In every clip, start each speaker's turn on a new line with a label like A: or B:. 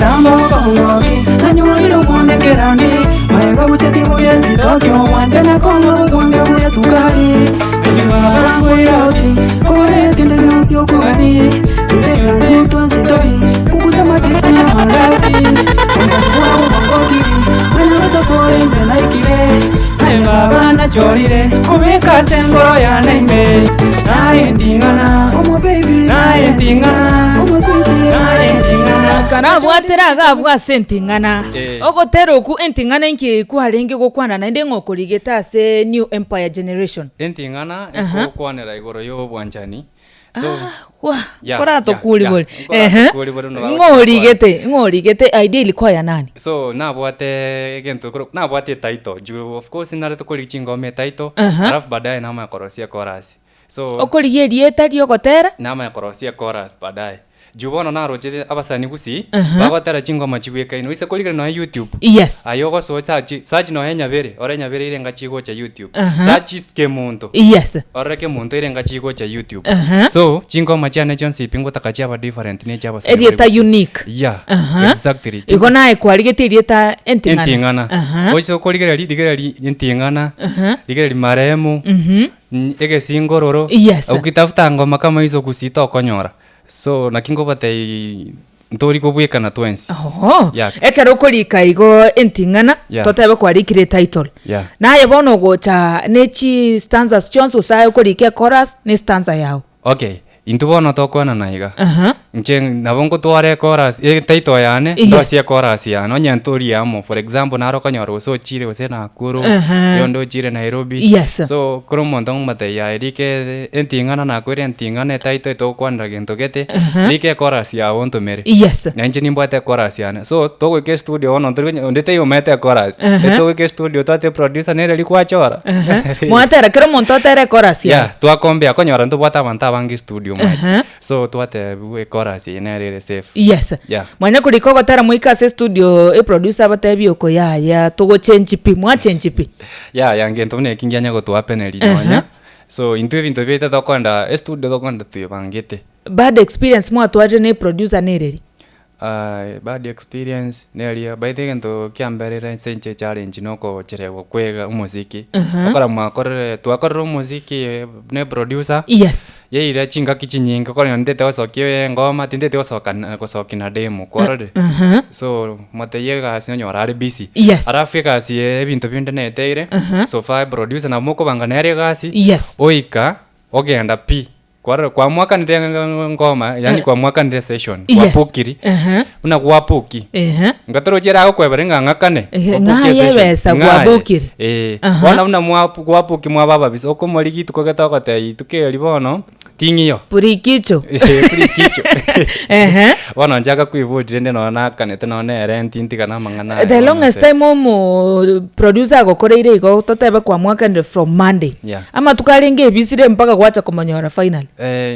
A: Rambo kongoki Anyurilo mwone kerani Maega bucheti buye zitokyo Wantena kongo buwange buye tukari Tukiwa yauti Kore tinde yonsio kuhani Tinde yonsio tuanzitori Kukusama titi na malazi Mwengazuwa umongoki Menaweza kore nzena ikire Naenga bana chorire Kubika sengoro ya naime Naendingana Omo baby Naendingana Omo sweetie Naendingana
B: Karabwatera agabwa sentingana ogotero ku entingana inki ku harenge gukwana na inde ngokurigeta se New Empire Generation
C: entingana ekokwanera igoro yo bwanjani
B: so kora to kuli bole ngorigete ideally kwa ya nani
C: so nabwate gento nabwate title ju of course nare to kuli chingome title alafu baadaye nama korosia chorus so
B: okoligerie tari ogotera
C: nama korosia chorus baadaye jubono naroje abasani gusi bagotera chingoma chibweka ino ise koligera na YouTube
B: yes
C: ayogo so search no enyabere orenyabere irenga chigo cha YouTube search ke muntu
B: yes
C: oreke muntu irenga chigo cha YouTube so chingoma chane chonsi pingo takachaba different ne chaba
B: erieta unique
C: yeah exactly
B: igona ekwarigete erieta entingana
C: ocho koligera entingana ligera maremu ege singororo ukitafuta ngoma kama hizo kusita okonyora so nakingo batei ntori kubweka na twensi
B: ekero kolika igo entingana totebe kwarikire title naye bono gocha nechi stanzas chonso sayo kolike chorus ne stanza yao
C: okay intubono tokwana naiga nche nabongo tware chorus title yane ndosia chorus yana onyantori yamo for example naro kanyoro so chire ose na kuru yondo chire Nairobi so kuro montong mate ya erike entingana na kwere entingana title tokwana gento gete like chorus ya onto mere nanje nimbate chorus yana so togo ke studio ono ndete yo mete chorus togo ke studio tate producer nere likwa chora
B: mwatera kero montotere chorus ya
C: twakombe akonyora ntubwata banta bangi studio so twate we chorus inere safe
B: mwanya kuliko gotara muikase studio producer batebi oko ya togo change pi mwa change pi
C: ngento ne kingyanya gotwa peneli nonya so into bita tokonda studio tokonda tuyabangete
B: bad experience mwa twaje ne producer nereri
C: bad experience neria by the gento kiamberera senche challenge noko cherewo kwega umuziki okora mwakore twakora umuziki ne producer ye ira chinga kichinyinga kora ndete wasokie ngoma tindete wasokina demo korore so mateyega sinyora ari busy arafika si ebintu binde neteire so five producer na moko banganere gasi oika ogenda pi kwa mwaka ndio ngoma yani kwa mwaka ndio session kwa pukiri una kwa puki ngatoro jera ko kwebere ngakane
B: ngayebesa kwa pukiri
C: una kwa puki mwa baba biso okomori gitu ko gata ko tai tukeri bono tingiyo
B: purikicho
C: bono njaga kuibudire ndeno nakanete no nere ntinti kana mangana
B: the longest time mo producer gokoreire igo totebe kwa mwaka ndio from Monday ama tukalenge bisire mpaka kwacha komanyora final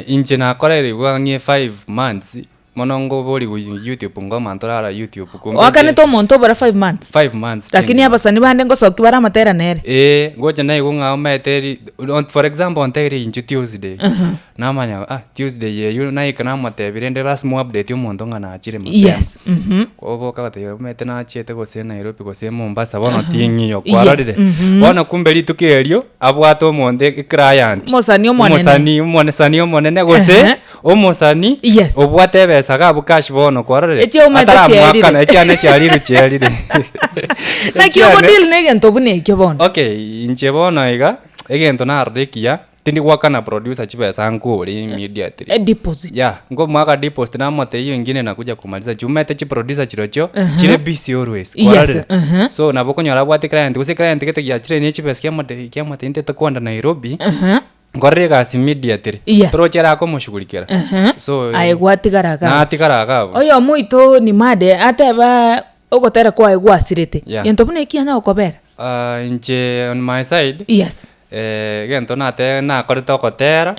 C: inche na korere gwangie 5 months monongo boli ku YouTube ngoma ntorara YouTube
B: kumbe wakane to monto bara 5 months lakini abasani bande ngosoki bara matera nere
C: gocha nayi gunga meteri for example on teri inchi Tuesday namanya Tuesday ye you nayi kana matebirende bas mu update umuntu ngana achire
B: mutema
C: kobo kakate mete na achete gose Nairobi gose Mombasa bono tingiyo kwararire bono kumbe litukerio abwato monde client
B: mosani
C: omonene gose omosani obwate besa gabu cash bono kwararire
B: atara
C: mwakana cyane cyari
B: na kiyo deal negento bune kyo bono
C: okay inche bono iga egento na ardekia tindi wakana producer chibesa nguri immediately
B: deposit
C: ngo mwaka deposit na mote hiyo ingine nakuja kumaliza chumete chi producer chirocho chire busy always kwararire so nabokonyora bwate client gose client gete ya chire ni chibesa kiamate inte takwanda Nairobi ngorega immediately projera ko mushugulikira so
B: aigwatigaraga
C: na atigaraga
B: oyo muito ni made ateba ogotera kwa igwasirete yento bune kiana okobera
C: inche on my side gento nate na korita okotera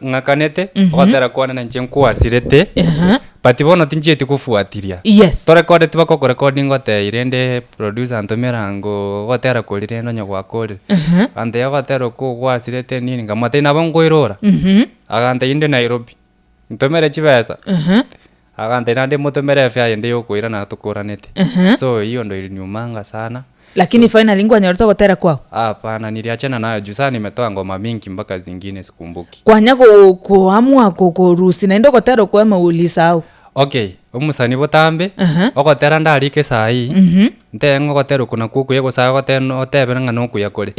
C: ngakanete okotera kwa na nche nkwasirete but bono tinjeti kufuatiria tore kode tiba ko recording gote irende producer antomerango gotera kolire no nyagwa kole ande yagotera ko gwasirete nini ngamate na bongo irora agante inde Nairobi ntomere chibesa Akante nande mutumere fya ndi yokwira na tukuranite. So hiyo ndo iliniumanga sana.
B: Lakini finally ngwa nyorota gotera kwao.
C: Hapana, niliachana nayo juu sana nimetoa ngoma mingi mpaka zingine sikumbuki.
B: Kwanya kuamua kurusi na ndo gotera kwa maulisao.
C: Okay, umusani botambe ogotera ndarike sai ntengo gotera kuna kuku yego sa goteno otebe ngano kuya kore.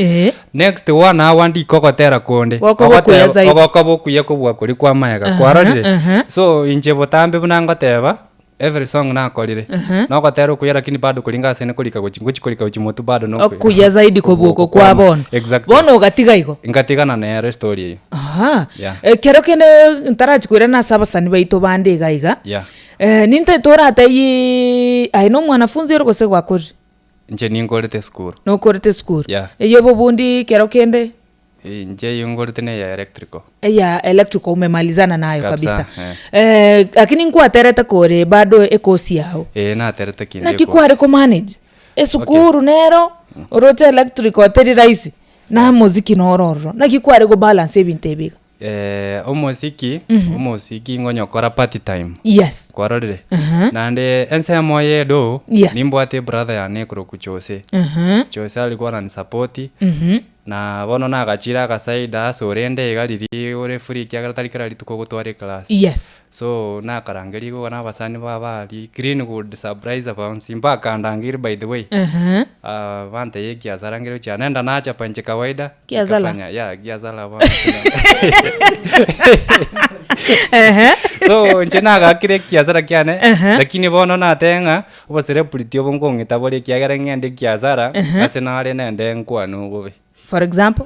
C: Next one hour ndi kokotera konde ogokoboku yeko bwa kuri kwa mayaga kwarorire. So inje botambe bunangoteba every song nakorire no gotera kuya lakini bado kulinga sene kulika kulika uchimotu bado no
B: kuya zaidi kobuko kwa bono.
C: Exactly.
B: Bono ugatiga iko
C: ngatigana na story hiyo.
B: Kero kene ntarachi kwira na sabasani baito bande gaiga. Ninte tora tayi aino mwanafunzi yoro kose kwa kuri.
C: Nje ningorete school.
B: No korete school. Yebo bundi kero kende.
C: Nje yungorete ne ya electrical.
B: Ya electrical umemalizana nayo kabisa. Lakini nkwa tereta kore bado ekosi yao.
C: Na tereta kinde.
B: Na kikware ko manage. Esukuru nero orote electrical teri raisi. Na muziki nororo. Na kikware go balance ebinte biga.
C: Umuziki ngonyokora party time.
B: Yes.
C: Kwarorire. Nande ense moye do nimbwate brother yane kuro kuchose. Chose alikuwa ananisupport. Na bono nagachira akasaida sorende igariri ore free kyagara tarikara lituko gutware class.
B: Yes.
C: So nakarangeri go na basani babali green good surprise about simba kandangiri by the way. Vante yeki azarangiro cha nenda nacha panche kawaida.
B: Kiazala.
C: Ya kiazala bana. So nchena gakire kiazara kyane lakini bono natenga ubasire pulitio bongo ngitabole kyagara ngende kiazara ase nale nende nkwano gobe.
B: For example,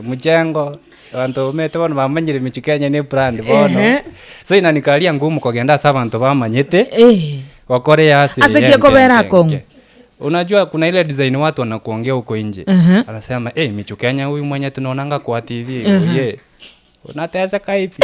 C: mujengo abantu umete bono bamanyire michukenya ne brand bono. So inanikalia ngumu kugenda saba abantu bamanyete wakore yasi
B: asikie kobera kongo.
C: Unajua kuna ile design watu wanakuongea huko nje. Anasema michukenya huyu mwenye tunaonanga kwa TV unateza kaipi.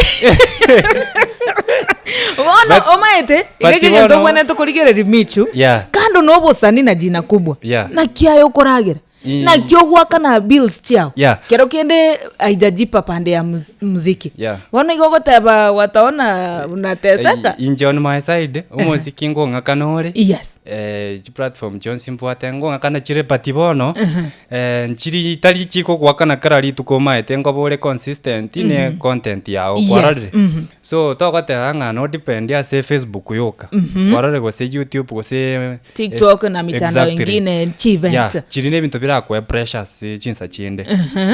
B: Bono omaete igeke ndo bwana tukuligere michu kando nobo sani na jina kubwa na kiayo koragira na kyo gwaka na bills chao kero kende aijajipa pande ya muziki wana igogoteba wataona unateseka
C: inje on my side umuziki ngo ngakanore platform Johnson Mbwate ngo ngakana chire patibono nchiri tali chiko gwaka na karali tukomaete ngo bole consistent ne content yao kwarare so togote hanga no depend ya se Facebook yoka kwarare go se YouTube go se
B: TikTok na mitandao ingine chivent
C: chiri ne bintu kwa precious chinsa chinde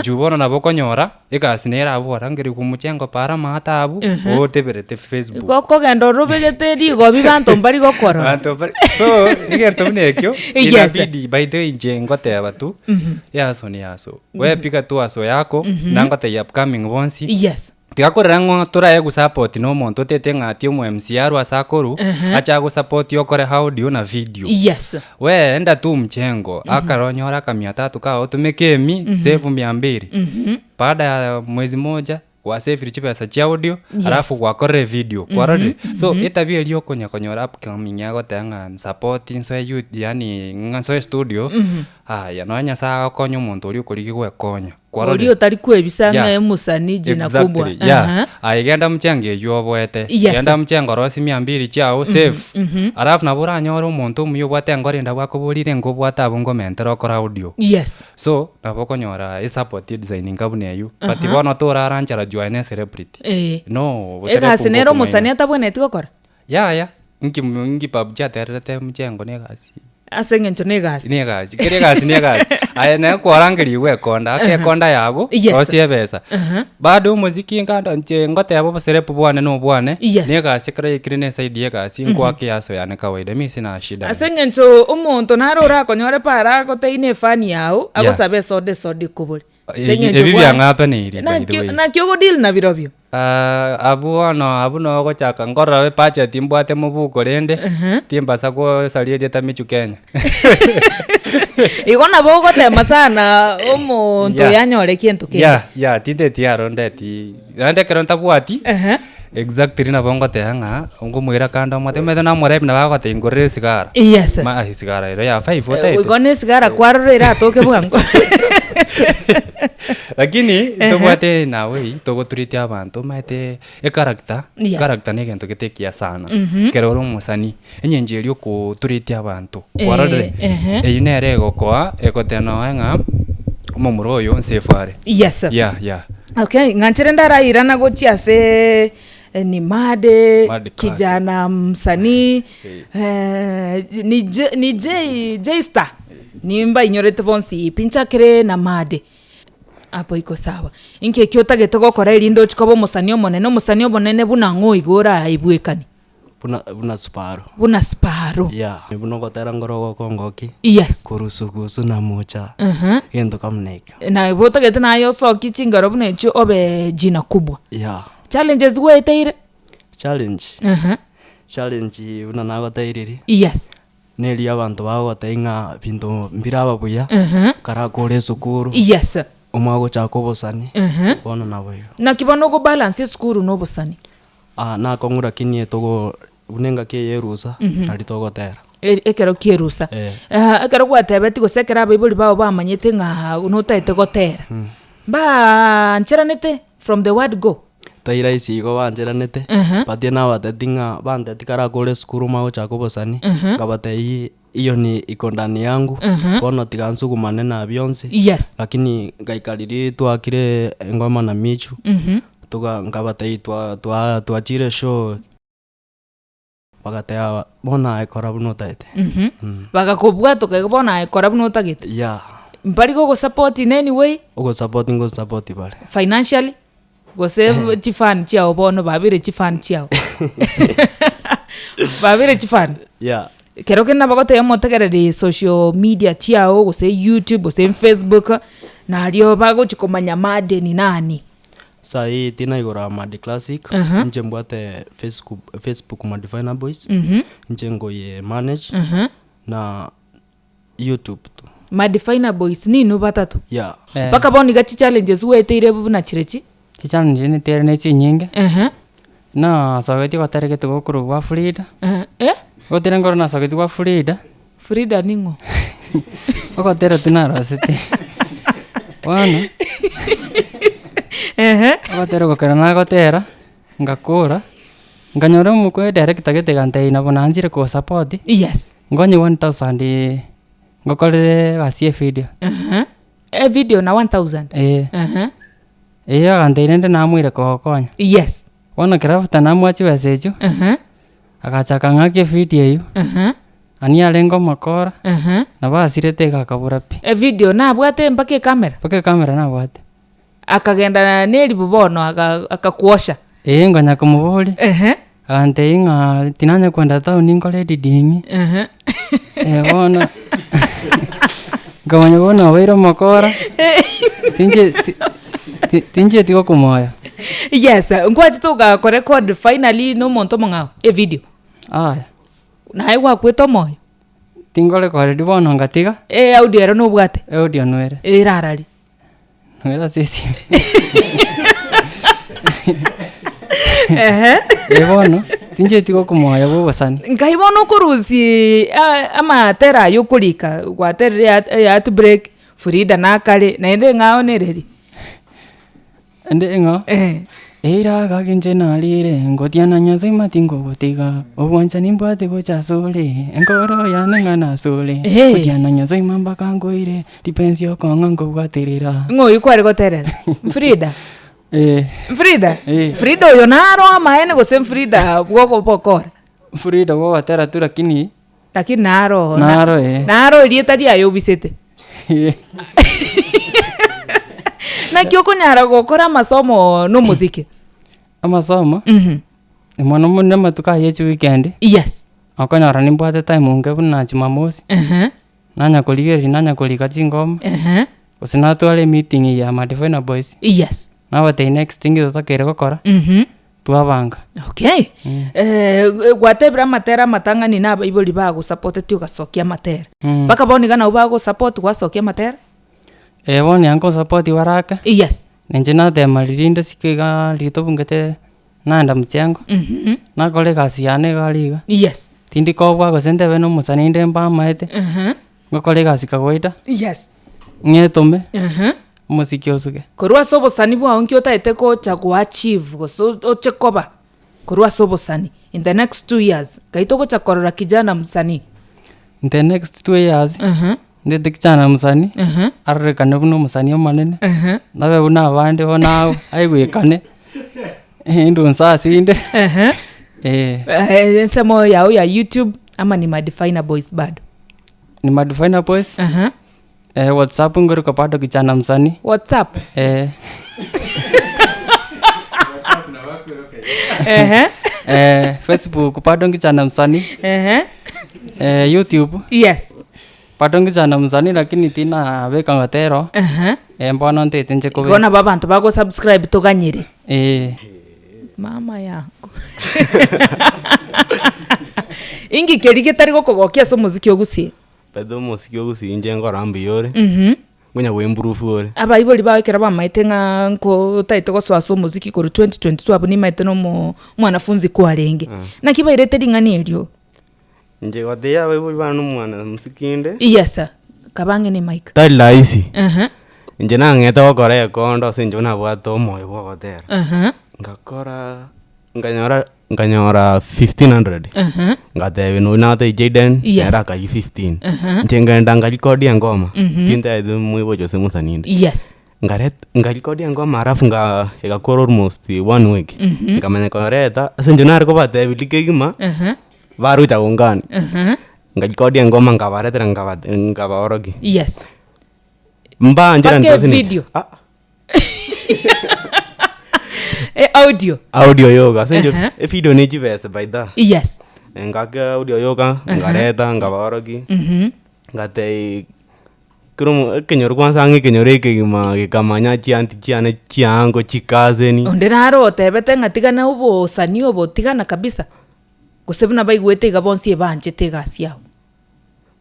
C: jubono na bokonyora ikasinera abora ngeri kumuchengo para matabu oteberete Facebook
B: koko gendo rubegete digo bibanto mbari gokoro
C: banto bari so igento nekyo inabidi by the inje ngote abatu yaso ni yaso we pika tu aso yako nangote upcoming bonsi tigakorera ngo turaye gusupport no muntu tete ngati mu MCR wa sakoru acha gusupport yokore audio na video we enda tu mchengo akaronyora kamia 3 ka utumike save 200 baada ya mwezi moja kwa save pesa cha audio alafu kwa kore video kwarore so itabia liyo konyora upcoming yago tanga support so youth yani nganso studio ya nonya saa konyo muntu uri kurigi gwe konya
B: audio tari kwebisanga musani jina kubwa
C: aigenda mchenge yobwete genda mchengo rosi 200 chao save alafu nabura nyoro muntu umuyo bwate ngorenda bwakuburire ngo bwata bungo mentero kora audio so nabokonyora support designing kabune yu but bono toraranchara joine celebrity no
B: ekasinero musani ataboneti gokora
C: ngi pabja terete mchengo ne gasi
B: asenge nchonegasi
C: kire gasi aya na kwarangiri we konda ake konda yabo osie besa bado muziki nganda nche ngote yabo serepu bwane no bwane ne gasi kire kirine side ye gasi ngwake yaso yana kawaida mi sina shida
B: asenge ncho umuntu narora konyore para ko teine fani yao agosabe sode kuburi
C: ebi byangapa ni iri
B: na kyo deal na birobyo
C: abu no go chaka ngora we pacha timbwate mubuko rende timbasa ko salie deta michukenya
B: igona bogo tema sana umuntu yanyore kintu ke
C: tite tiaro ndeti ande keronta bwati exactly na bongo tehanga ngo mwira kanda mwate metho na mware na bago te ngorere sigara
B: yes
C: ma sigara ira ya 5 wote
B: igone sigara kwarore ira toke bwango
C: Lakini tobwate nawe togoturite abantu maite character ne gento getekia sana keroro musani enyenjeri okuturite abantu kwarore eyinere gokoa ekoteno enga omomuro oyo nsefare.
B: Yes sir.
C: Yeah.
B: Okay, nganchere ndaraira na gochiase ni Made kijana msanii ni J Star nimba inyorete bonsi pincha kire na Made apo iko sawa inke kyota getego kora irindo chikobo musanii omonene buna ngo igora ibwekani
D: buna sparo
B: yeah
D: buno gotera ngoro kongoki
B: yes
D: kurusugusu na mocha gendo kamneke
B: na bota gete na yo soki chingaro bune cho obe jina kubwa
D: yeah
B: challenges weteire
D: challenge una nago tairiri
B: yes
D: neli abantu bago tainga bintu mbiraba buya kara kore sukuru
B: yes
D: umago chako bosani bona naboyo
B: na kibono go balance sukuru no bosani
D: na kongura kinie togo unenga ke yerusa ali togo tera
B: ekero kierusa ekero gwatebeti gosekera abaibuli bao bamanyete nga unotaete gotera ba ncheranete from the word go
D: taira isigo banjeranete patie na batetinga bandeti kara kore skuru mago chako bosani kabatei iyo ni iko ndani yangu bona tigansugu manena byonse
B: yes
D: lakini gaikariri twakire ngoma na Michu tuga ngabatei twachire show bagatea bona ekora buno taite
B: bagakobwa tukabona ekora buno tagite
D: yeah
B: mpari go support in any way
D: go support bale
B: financially go save chifan chiao bono babire chifan chiao babire chifan
D: yeah
B: kero kena bagote yamotegerere social media chiao go say YouTube go say Facebook na alio bago chikomanya Made ni nani
D: sai tina igora Made Classic nje mbwate Facebook Madifina Boys nje ngoye manage na YouTube tu
B: Madifina Boys ni no batatu
D: yeah
B: baka boni gachi challenges weteire buna chirechi
E: challenge ni tere ne chinyinge na sagati kwatareke to gukuru wa Frida gotere ngoro na sagati wa Frida ningo okotera tunara sete wana okotera gokera na gotera ngakura nganyora mukwe director gete gante ina bonanjire ko support
B: yes
E: ngonye 1000 ngokorere gasie video
B: video na 1000
E: iyo gante nende namwire ko konya
B: yes
E: wana krafuta namwachi wesecho akachaka ngake video iyo ani alengo makora na basirete kakabura pi
B: video na bwate mpake kamera na bwate akagenda neri bubono akakuosha
E: ngonya kumubuli ante inga tinanya kwenda town ngole didingi bona ngonya bona wairo makora tinje tiko kumoya
B: yes ngwachi toga ko record finally no monto mongao video na aiwa kweto moyo
E: tingole ko ready bona ngatiga
B: audio ero no bwate
E: audio nwere
B: rarari
E: nwera sisi bona tinje tiko kumoya bo basani
B: ngaibona kurusi ama tera yokurika gwaterere ya to break Frida na kale na ende ngao nereri
E: ende ngo era gaginje nalire ngotiana nyase matingo gotiga obwancha nimbate gochasole engoro yana ngana sole ngotiana nyase mamba kangoire dipensio konga ngobwaterera
B: ngo ikware goterera Frida Frida yo naro ama ene go sem Frida bwoko pokora
E: Frida go atera tu lakini
B: naro irieta dia yo bisete na kyoko nyara gokora masomo no muziki
E: amasomo mwana munne matuka yechi weekend
B: yes
E: akonyora nimbwate time unge buna Jumamosi nanya kolika chingoma usina twale meeting ya Madifina Boys
B: yes
E: na wate next thing tutakere gokora twabanga
B: okay gwatebra matera matangani na iboli bago support tu gasokia matera baka boni gana ubago support wasokia matera
E: boni anko support waraka
B: yes
E: nenjena de malirinde sikiga litobungete nanda mchengo na kole kasiane galiga
B: yes
E: tindi ko bwa go sente beno musaninde mba maete ngokole kasika goita
B: yes
E: ng'etume musiki osuge
B: korwa sobosani bwao nkio taete kocha kuachieve goso oche koba korwa sobosani in the next 2 years kaito gocha korora kijana msanii
E: in the next 2 years ndete kijana msanii arrekane buno musanii omanene nabe buna abande onao aigwikane ndo nsasinde
B: nsemo yao ya YouTube ama ni Madefiner Boys bado
E: ni Madefiner Boys WhatsApp ngoro kapado kijana msanii
B: WhatsApp
E: Facebook pado kijana msanii YouTube
B: yes
E: pado kijana msanii lakini tina beka ngatero mbona ntete nje ko
B: kona babantu bago subscribe toganyire mama yangu ingi kerige tari gokogokia so muziki ogusie
F: pedo muziki ogusie nje ngorambi yore ngonya we improve ore
B: aba iboli bawekera bamaite nga nko taito goswa so muziki ko 2022 abo ni maite no mwanafunzi kwarenge na kibairete ringani elio
F: nje gotea we iboli bana mwana muzikinde
B: yes kabange ni mic
F: tali laisi nje na ngeta gokore kondo sinje na bwato moyo bogotera ngakora nganyora 1500 ngatewe no nate Jaden era ka 15 njenga ngalikodi ngoma tinta edu mwibo jose musaninde
B: yes
F: ngalikodi ngoma arafu ikakora almost 1 week ngamanya koreta sinjona ko bate bilikegima baruta gongani ngalikodi ngoma ngabaretera ngabaorogi
B: yes
F: mba njira
B: ntosini video audio
F: yoga senjo video ni jibese by that
B: yes
F: ngaka audio yoga ngareta ngabarogi ngate krumo kenyor kwanza ngi kenyoreke gima gikamanya chianti chiane chiango chikazeni
B: onderaro tebete ngatigana ubo sani ubo tigana kabisa gusebuna baigwete gabonsi banjete gasiao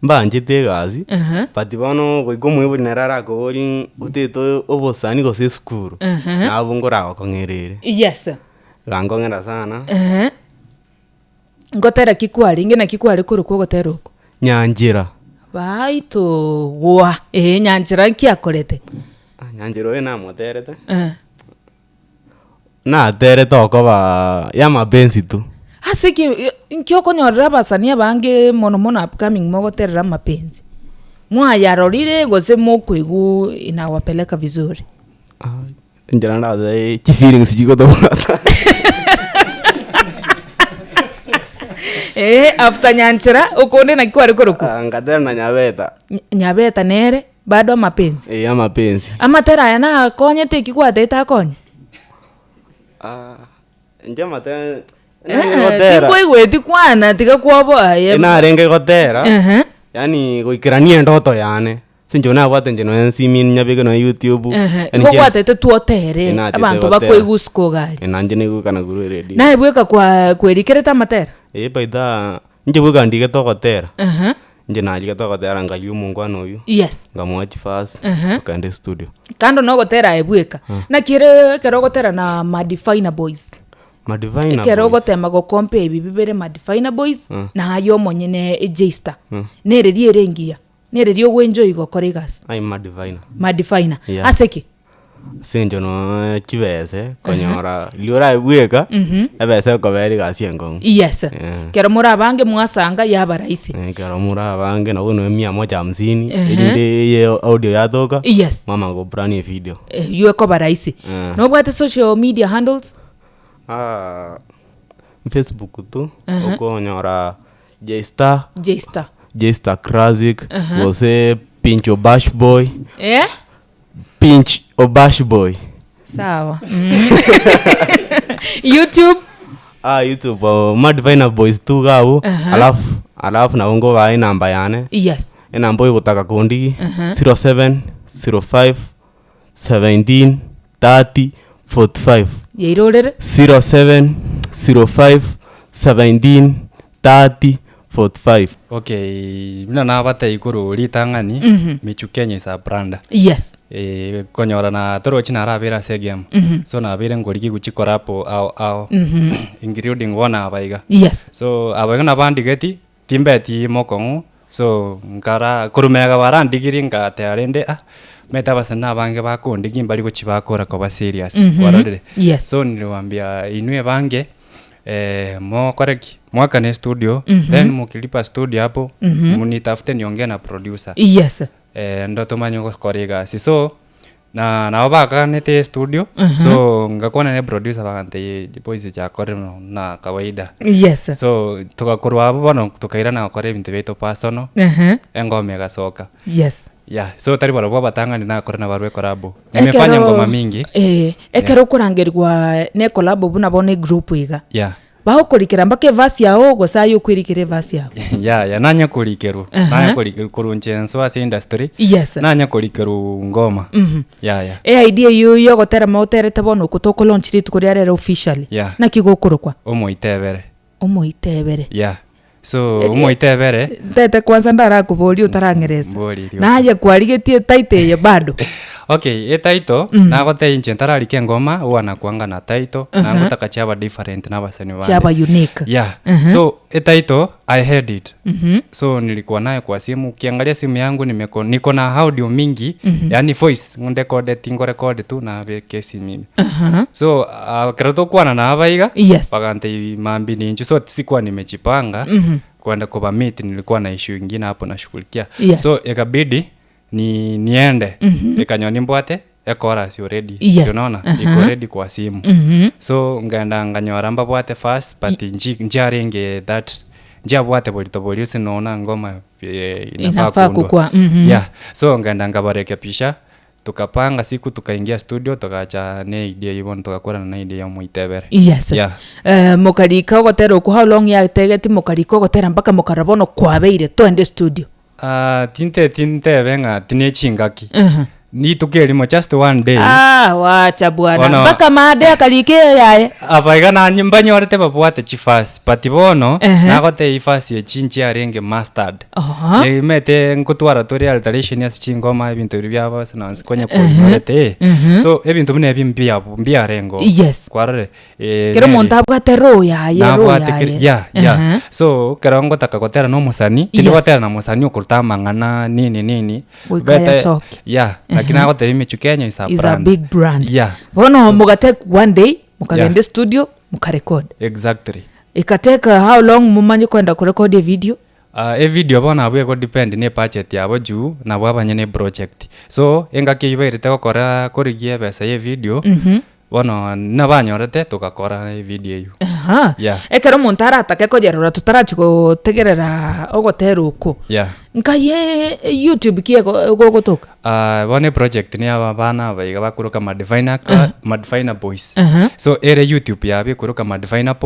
F: banjete gazi pati bano goikomwe bunerara ko ori uteto obosani go seskuru na bungora ko ngerere
B: yes
F: gango ngera sana
B: ngotera kikwari ngena kikwari kuru ko gotera uko
F: nyanjira
B: baito wa nyanjira nkiakorete
F: nyanjiro we na moterete na terete okoba ya mapenzi tu
B: hasiki nkioko nyorera basania bange mono upcoming mogoterera mapenzi mwayarorire gose mokwigu inawapeleka vizuri
F: njira ndaze feelings jiko to
B: after nyanchira ukonde na kikwari kuruku
F: ngatera na
B: nyabeta nere bado mapenzi
F: ya mapenzi
B: amatera yana konye te kikwate itakonye
F: nje mate
B: tikweigweti kwana tikakwobo
F: inarenge gotera yani goikirania ndoto yane sinjona bwate njeno nsimin nyabige no YouTube
B: gokwatete tuotere abantu bakweigusko gali
F: nanje nigu kana guru ready
B: na ibweka kwa kwerikereta matera
F: baida nje bweka ndige to gotera nje naje to gotera ngali umungwana uyu
B: yes
F: ngamwachi fast tukande studio
B: kando no gotera ibweka na kire kero gotera na Madefiner Boys
F: Madefiner Boys
B: kero gotema go compare bibere Madefiner Boys na ayo monyene J-Star nererie rengia nererie gwenjo igokoregas
F: ai
B: Madefiner aseki
F: senjo no chibese konyora liora ibweka ebese ko beri gasiengo
B: yes kero mura bange mwasanga yaba raisi
F: kero mura bange na uno 150 inde ye audio yatoka
B: yes
F: mama go brand video
B: yue ko baraisi no bwate social media handles
F: Facebook tu okonyora J-Star Classic wose Pinch Obash Boy Pinch Obash Boy
B: sawa YouTube
F: Madefiner Boys tu gao alafu na ungo wa namba yane
B: yes
F: namba yotaka kundi 07 05 17 30 45
B: yeirorere
F: 07 05 17 30 45
C: okay mina na bata ikuru litangani michu Kenya sa branda
B: yes
C: konyora na toro china rabira segem so na bire ngoriki guchikora po ao including wana abaiga
B: yes
C: so abaiga na bandigeti timbeti mokongu so ngara kurumega barandi giringa tearende meta basana bange bakonde gimbali gochi bakora koba serious warore so niliwaambia inue bange mo koreki mwaka ne studio then mukilipa studio hapo munitafute niongee na producer ndo tumanyo korega so na nabaka nete studio so ngakona ne producer bakante boys cha kore na kawaida so tukakorwa abo bano tukaira na kore bintu beto personal engome gasoka so tari baro batanga ni na kore na barwe korabo nimefanya ngoma mingi
B: ekero kurangerwa ne collab buna bone group iga baho kurikira mbake verse yao gosayo kwirikire verse yao
C: nanya kurikeru nanya kurikeru kurunche so as industry nanya kurikeru ngoma
B: idea yo gotera mauterete bono kutoko launch rit kuri arera officially na kigokurukwa
C: omoitebere so omoitebere
B: tete kwanza ndara kubori utarangereza naye kwarigetie taite ye bado
C: okay taito nagote inche ntararike ngoma wana kuanga na taito na ngotaka chaba different na basani bane
B: chaba unique
C: so taito I had it so nilikuwa nayo kwa simu ukiangalia simu yangu niko na audio mingi yani voice ngunde code tingo record tu na kesi mimi so kredo kwa na abaiga bagante mambi ninju so sikuwa nimejipanga kwenda kwa meet nilikuwa na issue nyingine hapo nashughulikia so ikabidi niende ikanyoni mbwate ekora si already unaona iko ready kwa simu so ngaenda nganyora mbwate fast but njarenge that njabwate bolitoboli sinaona ngoma
B: inafaa kukua
C: so ngaenda ngabarekepisha tukapanga siku tukaingia studio tukacha ne idea yibon tukakora na idea ya Moitebere
B: mukarika gotero ku how long ya tegeti mukarika gotera mpaka mukarabono kwabeire twende studio
C: tinte venga tinechingaki ni tukelimo just one day
B: wacha bwana mpaka maade akalike yaye
C: abaiga na nyumba nyorete babwate chifasi patibono nagote ifasi echinchi arenge mustard mete nkutwara tori alteration ya chingoma ebintu byaba sana nsikonye ko nyorete so ebintu bine bimbia rengo kwarare
B: kero montabwa tero yaye
C: so kerongo takagotera no musani tilwatera na musani okultama ngana nini
B: bete
C: lakini agotera Michu Kenya is
B: a big brand bono mugatake one day mukagende studio mukarecord
C: exactly
B: ikateka how long mumanyi kwenda kurecord video
C: video bona abwe ko depend ne budget yabo juu na bwabanye ne project so engake ibairite gukora kurigie pesa ye video bono nabanyorete tukakora video yu
B: ekero muntu aratake kogerora tutarachiko tegerera ogotera uko nkaye YouTube kiego gogotoka
C: bone project ni aba bana baiga bakuruka Madiviner Boys so ere YouTube yabe kuruka Madiviner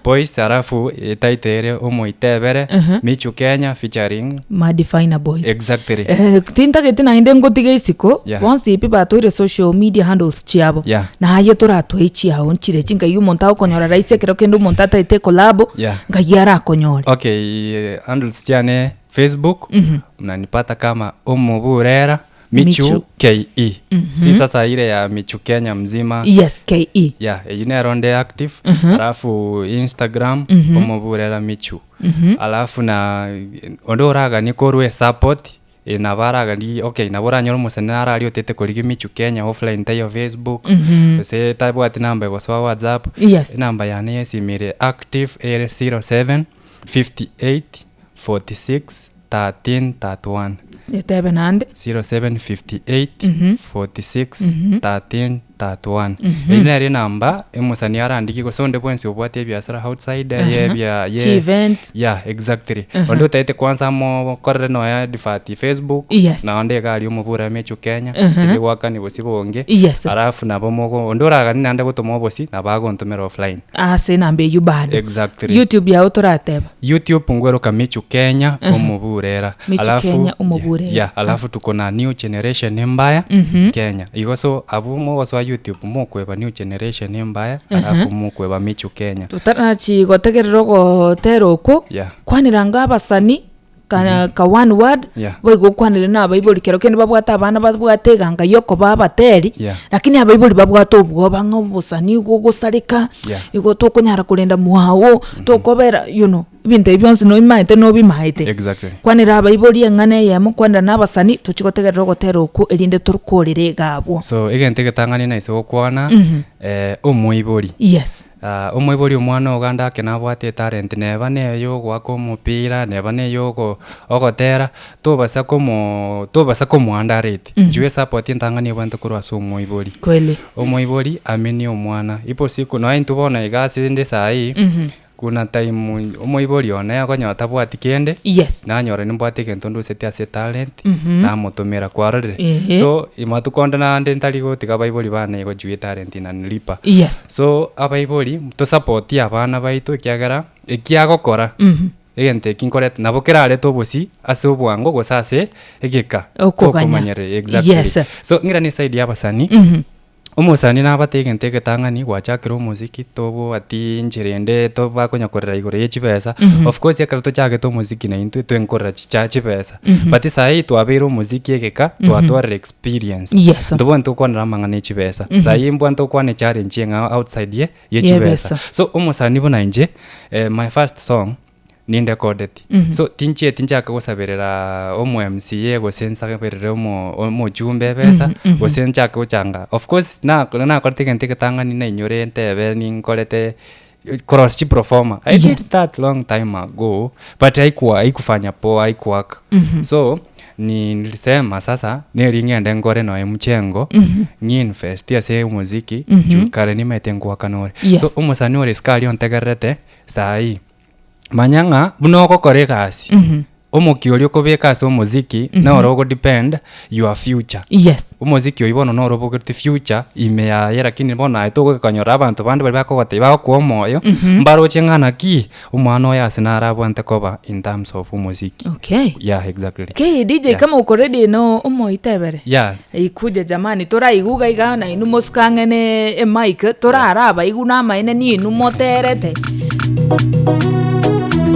C: Boys arafu taitere Omoitebere Michu Kenya featuring
B: Madiviner Boys
C: exactly
B: tintagete na inde ngotige isiko once ipi batoire social media handles chiabo na haye toratwe chiao nchire chinga yu monta okonyora raise kero kendo monta taite collab ngayara konyora
C: handles chiane Facebook mnanipata kama Omoburera Michu KE si sasa ile ya Michu Kenya mzima
B: KE
C: yuneronde active alafu Instagram Omoburera Michu alafu na ondoraga nikorwe support inabaraga ni nabora nyoro musenara ali otete koligi Michu Kenya offline tayo Facebook se type at number go so WhatsApp number ya ne simire active 07 58 46 13 31
B: Etebe nande
C: 0758 46 13 31 ine namba emusani arandiki ko sonde bwensi obwate biasara outside ye
B: event
C: exactly ondo taite kwanza mo korre no ya difati Facebook na onde gali Omubura Michu Kenya tili wakani bosibonge arafu nabo mogo ondoraga ni nande gutomo bosi nabago ntumero offline
B: se nambe yubad
C: exactly
B: YouTube ya utorateba
C: YouTube ngwero ka Michu Kenya Omuburera
B: alafu
C: alafu tuko na new generation mbaya Kenya igoso abumo waswa YouTube mokweba new generation mbaya alafu mokweba Michu Kenya
B: tutarachi gotegerero gotero ko kwaniranga abasani kana ka one word boigo kwanire na Bible kero kende babwata abana babwatega yoko babateri lakini abaibuli babwato obwo banga obusani gogosarika igo tokonyara kurenda muhawo tokobera ibintu byonse no imaite no bimaite
C: exactly
B: kwanira abaibori engane yemo kwanda nabasani tuchikotegerera gotera oku elinde turukorere gabo
C: so egente getangani na iso kwana umuibori
B: yes
C: umuibori omwana oganda akenabwate talent neba neyo gwaka omupira neba neyo ogotera tobasa komo underrate jwe support intangani bantu kurwa so umuibori
B: kweli
C: umuibori ameni omwana ipo siku no intubona igasi ndi sai kuna time umuibori ona akonyota bwati kende
B: yes
C: nanyora nimbwate kento ndusete ase talent na mutumira kwarore so imatukonda na ndentali gotika baibori bana igo jwe talent na nilipa
B: yes
C: so abaibori to support abana baitu kiagara ekiagokora egente kinkoret nabo kerare tobosi ase obwango gosase egeka
B: okomanyere
C: exactly
B: yes
C: so ngira ni side yabasani umusani nabategente getangani gwachakira umuziki tobo ati njirende to bakonyakorera igore yechibesa of course yakara to chake to muziki na into twenkorera chibesa but sai twabera umuziki egeka twatwara experience
B: yes
C: ndobo nto kwanira mangane chibesa sai mbwa nto kwane challenge nga outside yechibesa so umusani bona nje my first song ninde recorded so tinchaka gosaberera omo MCA gosensa berere omo jumbe besa gosenchaka uchanga of course na kortegente ketangani na inyore entebe ninkolete cross chi performer I did start long time ago but haikufanya poa haikuwork so nilisema sasa niringende ngore no mchengo nyinvest ya se muziki jukare nimetengwa kanore so umusani ore skali ontegerete sai manyanga bunoko kore kasi omokiori kobeka so muziki na orogo depend your future
B: yes
C: umuziki oibono no orogo the future imea yera kini bona ito kanyora abantu bandi bali bakobate bako moyo mbaro chengana ki umwana yasinara bwante koba in terms of umuziki
B: okay
C: yeah exactly
B: okay DJ kama uko ready no umoitebere
C: yeah
B: ikuje jamani tora iguga igana inu muskangene mic tora araba iguna maine ni inu moterete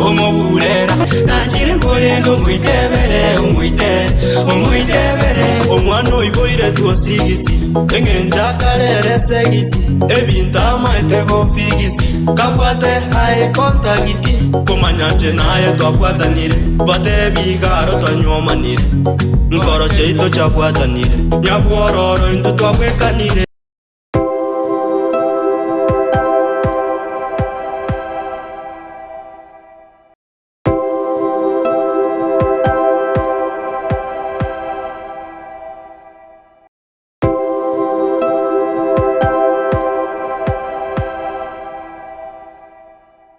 G: omubulera nanjire ngoyendo muitebere umuitebere omwana oiboire tuosigisi engenja karere segisi ebintama etego figisi kabwate hai kontagiti komanyanje naye twabwatanire bate bigaro twanyomanire nkoro cheito chabwatanire nyabwororo indu twabwekanire